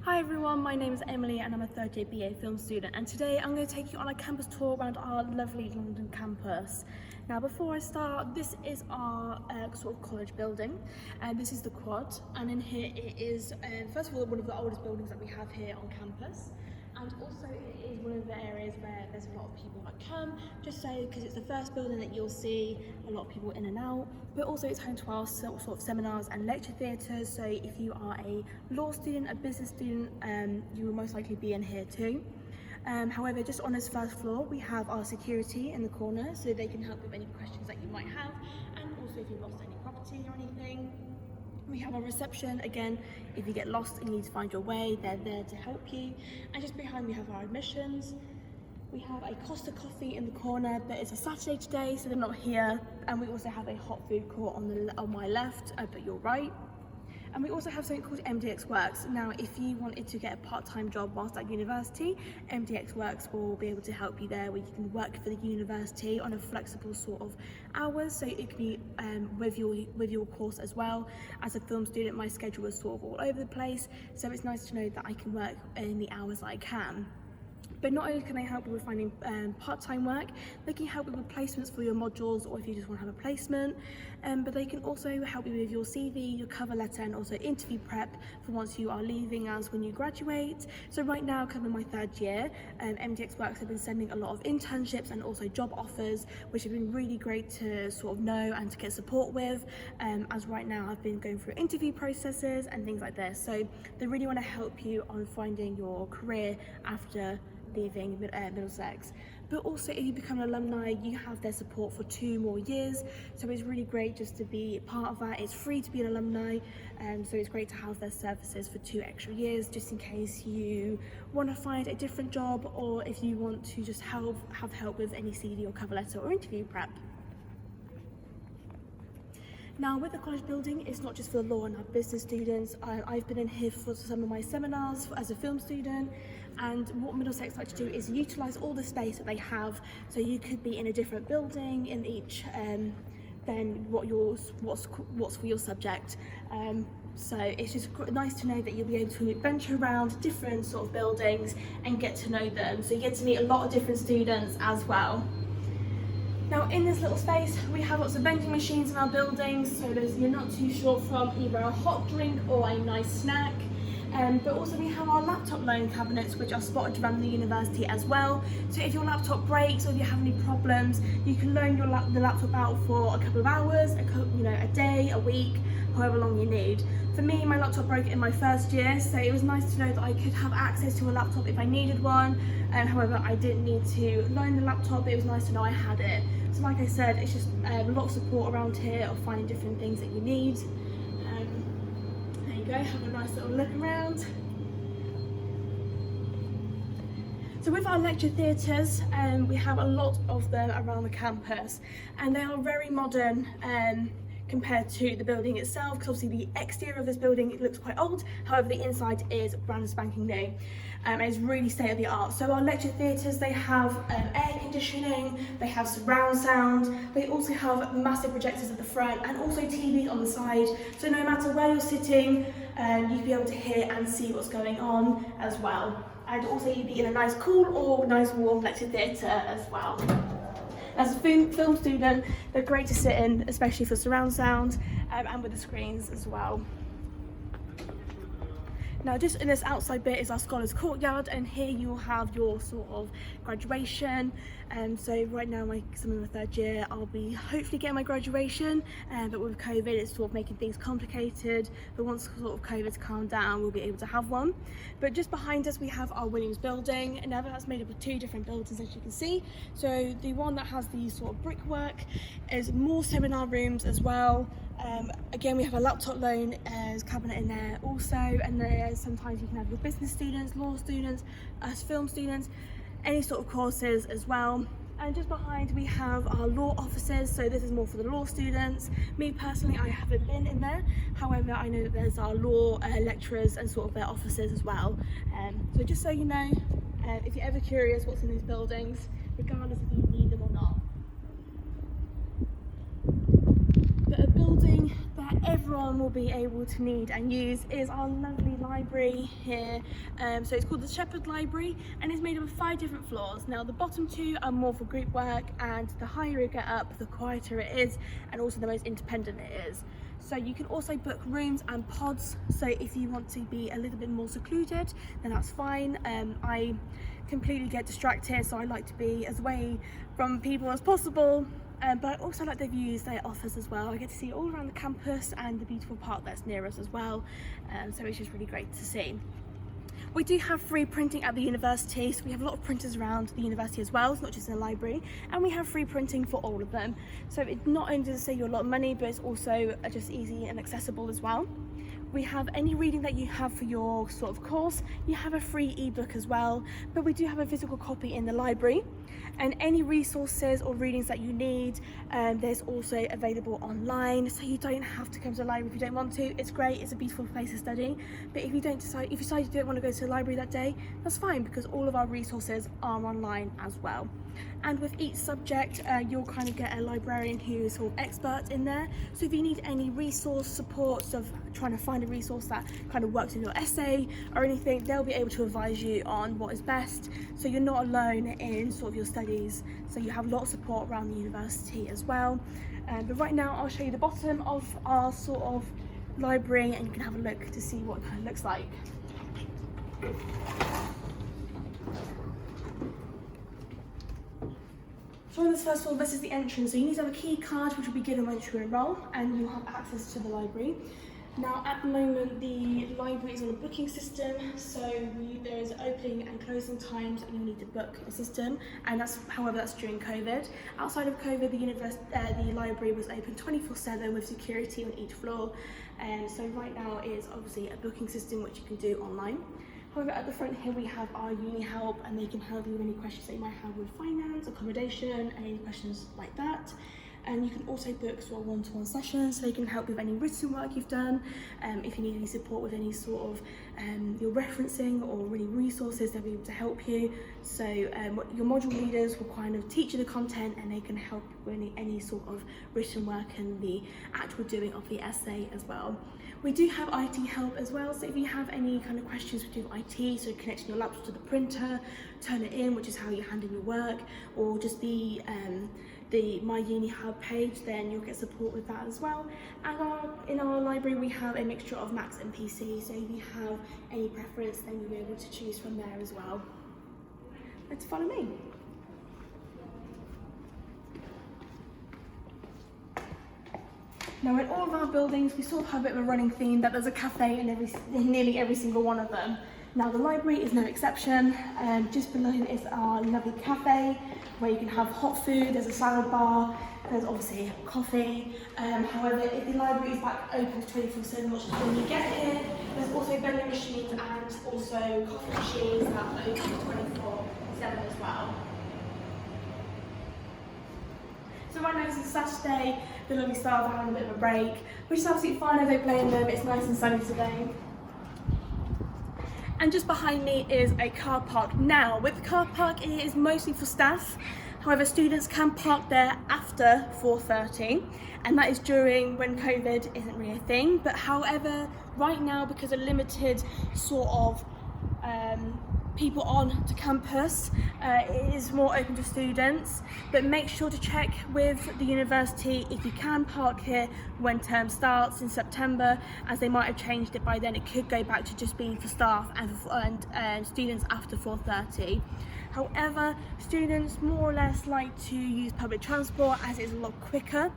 Hi everyone, my name is Emily and I'm a third year BA film student, and today I'm going to take you on a campus tour around our lovely London campus. Now before I start, this is our sort of college building, and this is the quad, and in here it is first of all one of the oldest buildings that we have here on campus, and also it is one of the areas where there's a lot of people that come, just so because it's the first building that you'll see a lot of people in and out, but also it's home to our sort of seminars and lecture theatres, so if you are a law student, a business student, you will most likely be in here too. However, just on this first floor we have our security in the corner, so they can help with any questions that you might have, and also if you've lost any property or anything. We have a reception, again, if you get lost and you need to find your way, they're there to help you. And just behind we have our admissions. We have a Costa Coffee in the corner, but it's a Saturday today, so they're not here. And we also have a hot food court on my left, but your right. And we also have something called MDX Works. Now, if you wanted to get a part-time job whilst at university, MDX Works will be able to help you there, where you can work for the university on a flexible sort of hours. So it could be with your course as well. As a film student, my schedule is sort of all over the place, so it's nice to know that I can work in the hours that I can. But not only can they help you with finding part-time work, they can help you with placements for your modules, or if you just want to have a placement, but they can also help you with your CV, your cover letter, and also interview prep for once you are leaving us when you graduate. So right now, coming my third year, MDX Works have been sending a lot of internships and also job offers, which have been really great to sort of know and to get support with, as right now I've been going through interview processes and things like this. So they really want to help you on finding your career after leaving Middlesex. But also if you become an alumni, you have their support for 2 more years, so it's really great just to be part of that. It's free to be an alumni, so it's great to have their services for 2 extra years, just in case you want to find a different job, or if you want to just have help with any CV or cover letter or interview prep. Now with the college building, it's not just for the law and our business students. I've been in here for some of my seminars as a film student, and what Middlesex like to do is utilise all the space that they have, so you could be in a different building in each than what's for your subject. So it's just nice to know that you'll be able to venture around different sort of buildings and get to know them, so you get to meet a lot of different students as well. Now in this little space we have lots of vending machines in our buildings, so you're not too short from either a hot drink or a nice snack. But also we have our laptop loan cabinets, which are spotted around the university as well. So if your laptop breaks or if you have any problems, you can loan the laptop out for a couple of hours, a day, a week, however long you need. For me, my laptop broke in my first year, so it was nice to know that I could have access to a laptop if I needed one. However, I didn't need to loan the laptop, but it was nice to know I had it. So like I said, it's just a lot of support around here of finding different things that you need. There you go, have a nice little look around. So with our lecture theatres, we have a lot of them around the campus, and they are very modern compared to the building itself, because obviously the exterior of this building, it looks quite old, however the inside is brand spanking new, and it's really state of the art. So our lecture theatres, they have air conditioning, they have surround sound, they also have massive projectors at the front and also TVs on the side, so no matter where you're sitting, you'll be able to hear and see what's going on as well. And also you'd be in a nice cool or nice warm lecture theatre as well. As a film student, they're great to sit in, especially for surround sound, and with the screens as well. Now just in this outside bit is our Scholars Courtyard, and here you'll have your sort of graduation. So right now, I'm in my third year, I'll be hopefully getting my graduation, but with COVID it's sort of making things complicated, but once sort of COVID's calmed down we'll be able to have one. But just behind us we have our Williams building, and now that's made up of 2 different buildings, as you can see. So the one that has the sort of brickwork is more seminar rooms as well. Again, we have a laptop loan cabinet in there also, and sometimes you can have your business students, law students, us film students, any sort of courses as well. And just behind we have our law offices, so this is more for the law students. Me personally, I haven't been in there, however I know that there's our law lecturers and sort of their offices as well. So just so you know, if you're ever curious what's in these buildings, regardless if you need them or not. But a building that everyone will be able to need and use is our lovely library here. So it's called the Shepherd Library, and it's made up of 5 different floors. Now the bottom 2 are more for group work, and the higher you get up, the quieter it is, and also the most independent it is. So you can also book rooms and pods, so if you want to be a little bit more secluded, then that's fine. I completely get distracted, so I like to be as away from people as possible, but I also like the views that it offers as well. I get to see all around the campus and the beautiful park that's near us as well, so it's just really great to see. We do have free printing at the university, so we have a lot of printers around the university as well. It's not just in the library, and we have free printing for all of them. So it not only does it save you a lot of money, but it's also just easy and accessible as well. We have any reading that you have for your sort of course, you have a free ebook as well, but we do have a physical copy in the library. And any resources or readings that you need, there's also available online, so you don't have to come to the library if you don't want to. It's great, it's a beautiful place to study, but if you decide you don't want to go to the library that day, that's fine, because all of our resources are online as well. And with each subject, you'll kind of get a librarian who's sort of expert in there. So if you need any resource support of trying to find a resource that kind of works in your essay or anything, they'll be able to advise you on what is best. So you're not alone in sort of your studies. So you have a lot of support around the university as well. But right now I'll show you the bottom of our sort of library, and you can have a look to see what it kind of looks like. So on this first floor, this is the entrance. So you need to have a key card, which will be given once you enroll, and you'll have access to the library. Now at the moment, the library is on a booking system, so there is opening and closing times, and you need to book a system, and however that's during COVID. Outside of COVID, the library was open 24/7 with security on each floor, and so right now it is obviously a booking system which you can do online. However, at the front here we have our uni help, and they can help you with any questions that you might have with finance, accommodation, and any questions like that. And you can also book sort of one-to-one sessions, so they can help with any written work you've done. If you need any support with any sort of your referencing or any resources, they'll be able to help you. So your module leaders will kind of teach you the content, and they can help with any sort of written work and the actual doing of the essay as well. We do have IT help as well, so if you have any kind of questions with IT, so connecting your laptop to the printer, turn it in, which is how you hand in your work, or just the My Uni Hub page, then you'll get support with that as well. And in our library we have a mixture of Macs and PC, so if you have any preference, then you'll be able to choose from there as well. Let's follow me. Now in all of our buildings, we sort of have a bit of a running theme that there's a cafe in nearly every single one of them. Now the library is no exception. Just below is our lovely cafe, where you can have hot food, there's a salad bar, there's obviously coffee. However, if the library is back open 24/7, which is when you get here, there's also vending machines and also coffee machines that are open 24/7 as well. So right now it's a Saturday, the lovely staff are having a bit of a break, which is absolutely fine, I don't blame them, it's nice and sunny today. And just behind me is a car park. Now, with the car park, it is mostly for staff. However, students can park there after 4:30, and that is during when COVID isn't really a thing. But however, right now, because of limited sort of people on to campus, it is more open to students, but make sure to check with the university if you can park here when term starts in September, as they might have changed it by then. It could go back to just being for staff and students after 4:30. However, students more or less like to use public transport as it's a lot quicker.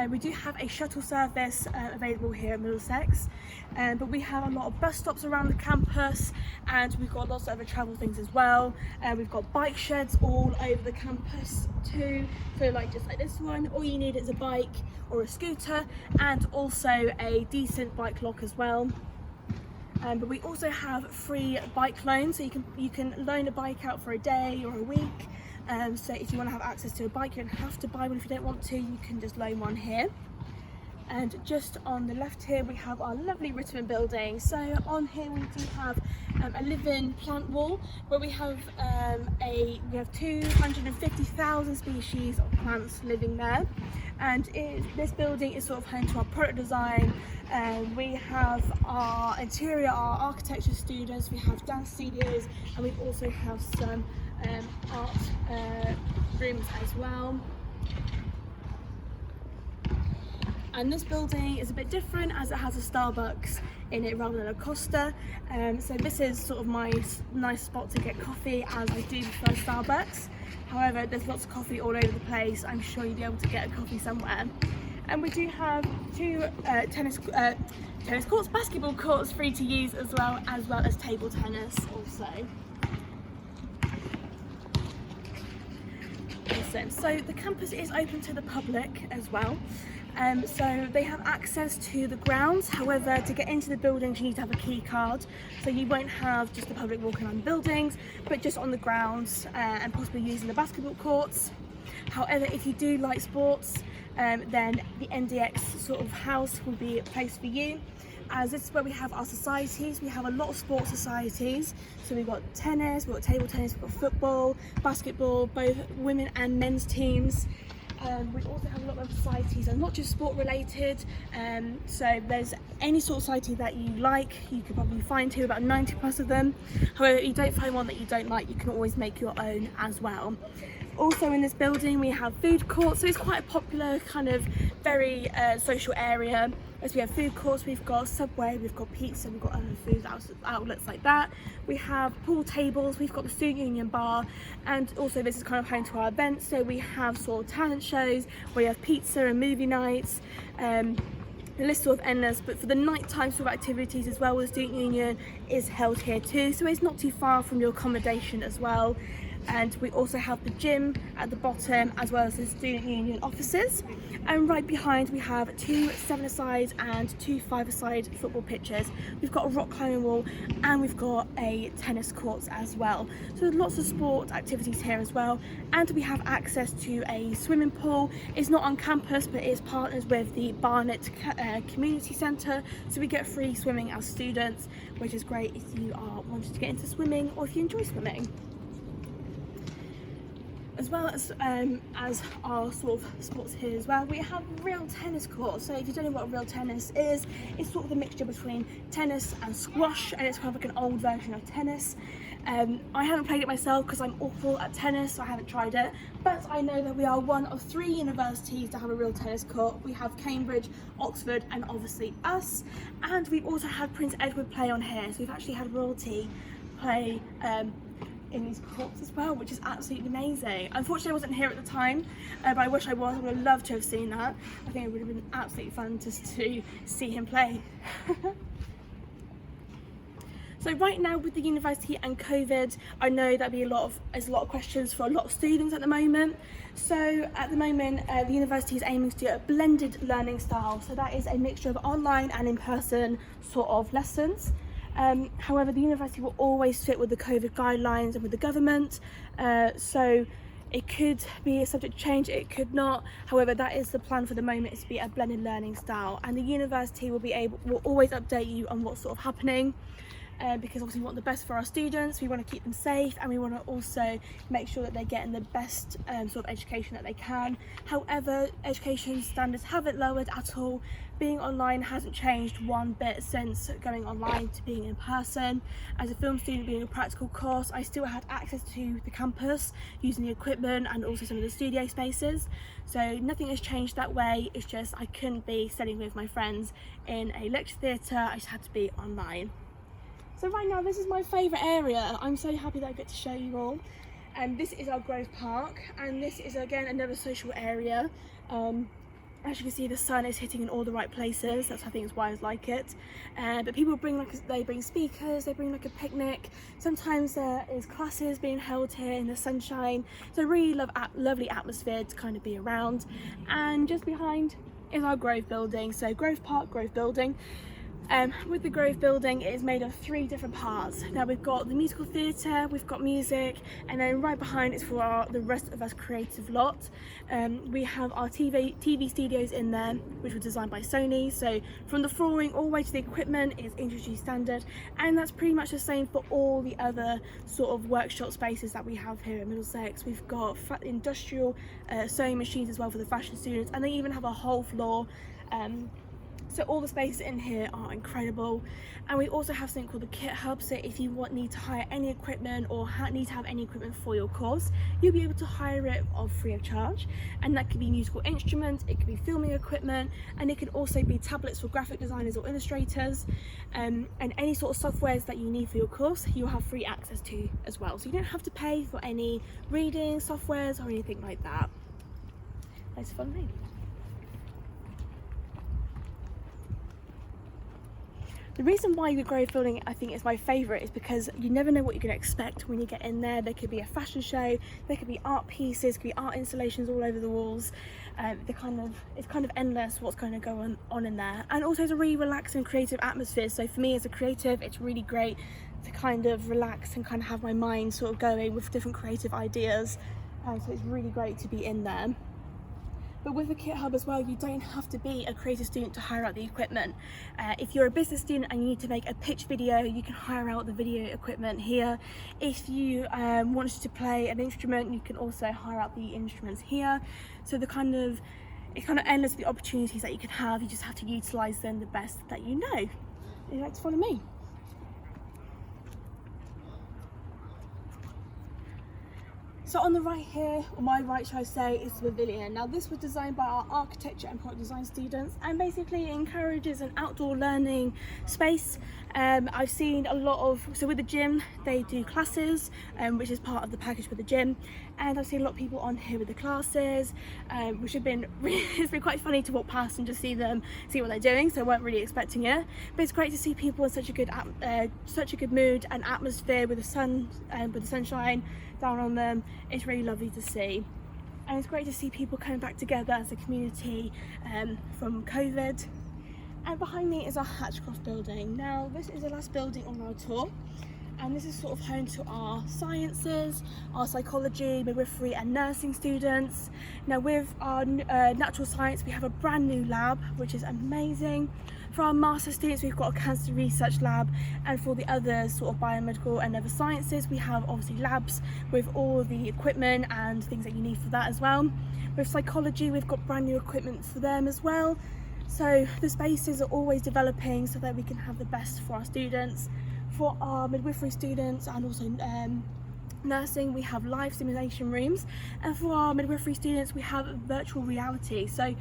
We do have a shuttle service available here at Middlesex, but we have a lot of bus stops around the campus, and we've got lots of other travel things as well. We've got bike sheds all over the campus too, so just like this one, all you need is a bike or a scooter, and also a decent bike lock as well. But we also have free bike loans, so you can loan a bike out for a day or a week. So if you want to have access to a bike, you don't have to buy one if you don't want to, you can just loan one here. And just on the left here we have our lovely Richmond building. So on here we do have a living plant wall where we have 250,000 species of plants living there, and this building is sort of home to our product design. We have our interior, our architecture students, we have dance studios, and we also have some art rooms as well. And this building is a bit different as it has a Starbucks in it rather than a Costa. So this is sort of my nice spot to get coffee, as I do prefer Starbucks. However, there's lots of coffee all over the place. I'm sure you'll be able to get a coffee somewhere. And we do have two tennis courts, basketball courts free to use as well as table tennis also. Awesome. So the campus is open to the public as well. So they have access to the grounds. However, to get into the buildings you need to have a key card, so you won't have just the public walking on the buildings, but just on the grounds and possibly using the basketball courts. However, if you do like sports, then the NDX sort of house will be a place for you, as this is where we have our societies. We have a lot of sports societies, so we've got tennis, we've got table tennis, we've got football, basketball, both women and men's teams. We also have a lot of societies and not just sport related, so there's any sort of society that you like, you could probably find here, about 90 plus of them. However, if you don't find one that you don't like, you can always make your own as well. Also in this building we have food courts, so it's quite a popular kind of very social area, as we have food courts, we've got Subway, we've got pizza, we've got other food outlets like that. We have pool tables, we've got the Student Union bar, and also this is kind of home to our events, so we have sort of talent shows, we have pizza and movie nights. The list sort of endless, but for the nighttime sort of activities as well, the Student Union is held here too, so it's not too far from your accommodation as well. And we also have the gym at the bottom, as well as the Student Union offices. And right behind we have 2 7-a-side and 2 5-a-side football pitches. We've got a rock climbing wall and we've got a tennis courts as well. So there's lots of sport activities here as well. And we have access to a swimming pool. It's not on campus, but it is partners with the Barnet Community Centre. So we get free swimming as students, which is great if you are wanting to get into swimming or if you enjoy swimming. As well as our sort of sports here as well, we have real tennis courts. So if you don't know what real tennis is, it's sort of a mixture between tennis and squash, and it's kind of like an old version of tennis. I haven't played it myself because I'm awful at tennis, so I haven't tried it, but I know that we are one of 3 universities to have a real tennis court. We have Cambridge, Oxford, and obviously us, and we've also had Prince Edward play on here, so we've actually had royalty play in these courts as well, which is absolutely amazing. Unfortunately I wasn't here at the time, but I wish I was. I would have loved to have seen that. I think it would have been absolutely fun just to see him play. So right now with the university and COVID, I know there's a lot of questions for a lot of students at the moment. So at the moment the university is aiming to do a blended learning style, so that is a mixture of online and in-person sort of lessons. However, the university will always fit with the COVID guidelines and with the government, so it could be a subject to change, it could not. However, that is the plan for the moment, is to be a blended learning style, and the university will always update you on what's sort of happening, because obviously we want the best for our students, we want to keep them safe, and we want to also make sure that they're getting the best sort of education that they can. However, education standards haven't lowered at all. Being online hasn't changed one bit since going online to being in person. As a film student being a practical course, I still had access to the campus using the equipment and also some of the studio spaces. So nothing has changed that way, it's just I couldn't be studying with my friends in a lecture theatre, I just had to be online. So right now this is my favourite area. I'm so happy that I get to show you all. This is our Grove Park, and this is again another social area. As you can see, the sun is hitting in all the right places. That's, I think, is why I like it. But people bring they bring speakers, they bring like a picnic. Sometimes there is classes being held here in the sunshine. So really lovely atmosphere to kind of be around. And just behind is our Grove building. So Grove Park, Grove building. With the Grove building, it is made of 3 different parts. Now we've got the musical theatre, we've got music, and then right behind is for the rest of us creative lot. We have our TV studios in there, which were designed by Sony. So from the flooring all the way to the equipment is industry standard, and that's pretty much the same for all the other sort of workshop spaces that we have here at Middlesex. We've got industrial sewing machines as well for the fashion students, and they even have a whole floor. So all the spaces in here are incredible, and we also have something called the kit hub. So if you need to hire any equipment or need to have any equipment for your course, you'll be able to hire it free of charge, and that could be musical instruments, it could be filming equipment, and it can also be tablets for graphic designers or illustrators, and any sort of softwares that you need for your course you'll have free access to as well. So you don't have to pay for any reading softwares or anything like that. That's a fun thing. The reason why the Grove building I think is my favourite is because you never know what you're going to expect when you get in there. There could be a fashion show, there could be art pieces, could be art installations all over the walls. It's kind of endless what's going to go on in there, and also it's a really relaxing creative atmosphere. So for me as a creative, it's really great to kind of relax and kind of have my mind sort of going with different creative ideas, so it's really great to be in there. But with the kit hub as well, you don't have to be a creative student to hire out the equipment. If you're a business student and you need to make a pitch video, you can hire out the video equipment here. If you wanted to play an instrument, you can also hire out the instruments here. So it's kind of endless the opportunities that you can have. You just have to utilise them the best that you know. You'd like to follow me? So on the right here, or my right should I say, is the Pavilion. Now this was designed by our architecture and product design students, and basically it encourages an outdoor learning space. I've seen a lot of, so with the gym, they do classes, which is part of the package with the gym, and I've seen a lot of people on here with the classes, which have been, it's been quite funny to walk past and just see what they're doing, so I weren't really expecting it. But it's great to see people in such a good mood and atmosphere with the sunshine down on them. It's really lovely to see, and it's great to see people coming back together as a community from COVID. And behind me is our Hatchcroft building. Now this is the last building on our tour, and this is sort of home to our sciences, our psychology, midwifery and nursing students. Now with our natural science, we have a brand new lab which is amazing. For our master students, we've got a cancer research lab, and for the other sort of biomedical and other sciences, we have obviously labs with all the equipment and things that you need for that as well. With psychology, we've got brand new equipment for them as well. So the spaces are always developing so that we can have the best for our students. For our midwifery students and also nursing, we have live simulation rooms, and for our midwifery students, we have virtual reality. So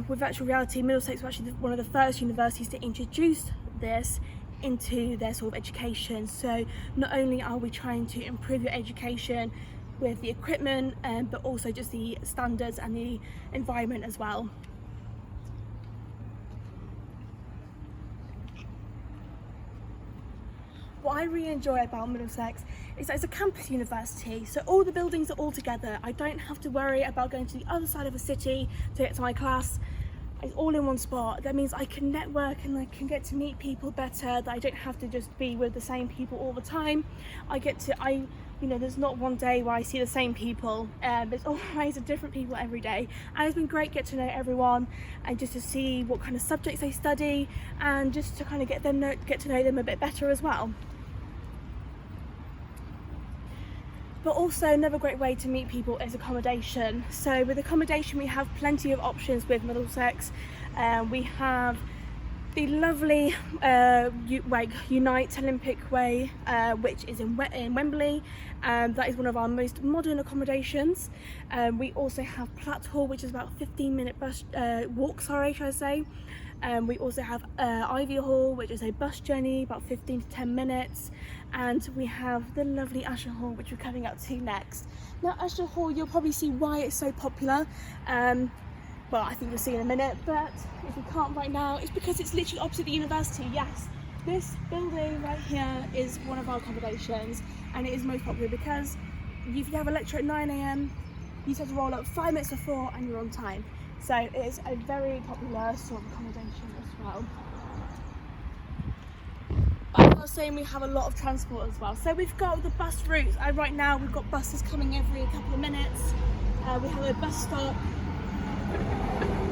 with virtual reality, Middlesex was actually one of the first universities to introduce this into their sort of education. So not only are we trying to improve your education with the equipment, but also just the standards and the environment as well. What I really enjoy about Middlesex is that it's a campus university, so all the buildings are all together. I don't have to worry about going to the other side of the city to get to my class. It's all in one spot. That means I can network and I can get to meet people better, that I don't have to just be with the same people all the time. There's not one day where I see the same people. There's always different people every day, and it's been great get to know everyone and just to see what kind of subjects they study, and just to kind of get to know them a bit better as well. But also another great way to meet people is accommodation. So with accommodation, we have plenty of options with Middlesex. We have the lovely Unite Olympic Way, which is in Wembley. That is one of our most modern accommodations. We also have Platt Hall, which is about a 15-minute walk, should I say. We also have Ivy Hall, which is a bus journey, about 15 to 10 minutes. And we have the lovely Usher Hall, which we're coming up to next. Now Usher Hall, you'll probably see why it's so popular. Well, I think you'll see in a minute, but if you can't right now, it's because it's literally opposite the university. Yes, this building right here is one of our accommodations, and it is most popular because if you have a lecture at 9 AM, you just have to roll up 5 minutes before and you're on time. So it is a very popular sort of accommodation as well. I was saying, we have a lot of transport as well. So we've got the bus routes. Right now we've got buses coming every couple of minutes. We have a bus stop.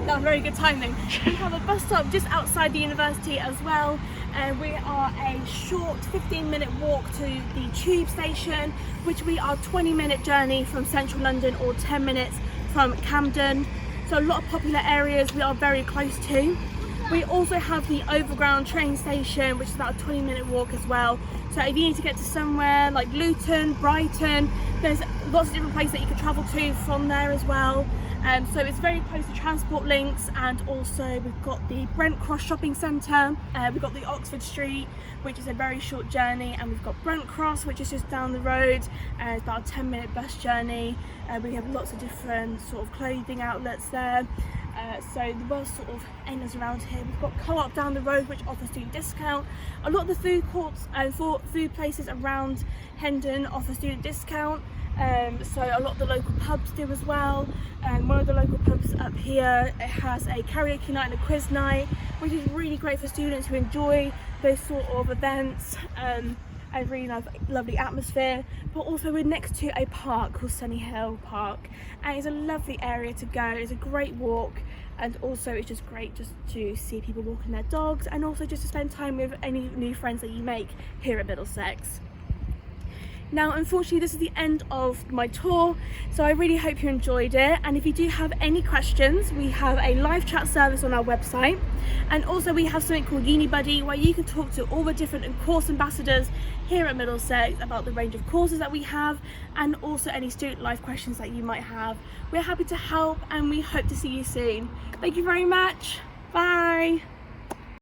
That's very good timing. We have a bus stop just outside the university as well. We are a short 15-minute walk to the tube station, which we are 20-minute journey from central London or 10 minutes from Camden. So a lot of popular areas we are very close to. We also have the overground train station, which is about a 20-minute walk as well. So if you need to get to somewhere like Luton, Brighton, there's lots of different places that you can travel to from there as well. So it's very close to transport links, and also we've got the Brent Cross shopping centre, we've got the Oxford Street, which is a very short journey, and we've got Brent Cross, which is just down the road, it's about a 10-minute bus journey. We have lots of different sort of clothing outlets there. So the world's sort of endless around here. We've got Co-op down the road, which offers student discount. A lot of the food courts and food places around Hendon offer student discount. So a lot of the local pubs do as well. One of the local pubs up here, it has a karaoke night and a quiz night, which is really great for students who enjoy those sort of events. A really lovely atmosphere. But also we're next to a park called Sunny Hill Park, and it's a lovely area to go. It's a great walk, and also it's just great just to see people walking their dogs, and also just to spend time with any new friends that you make here at Middlesex. Now, unfortunately, this is the end of my tour, so I really hope you enjoyed it. And if you do have any questions, we have a live chat service on our website, and also we have something called UniBuddy, where you can talk to all the different course ambassadors here at Middlesex about the range of courses that we have, and also any student life questions that you might have. We're happy to help, and we hope to see you soon. Thank you very much. Bye.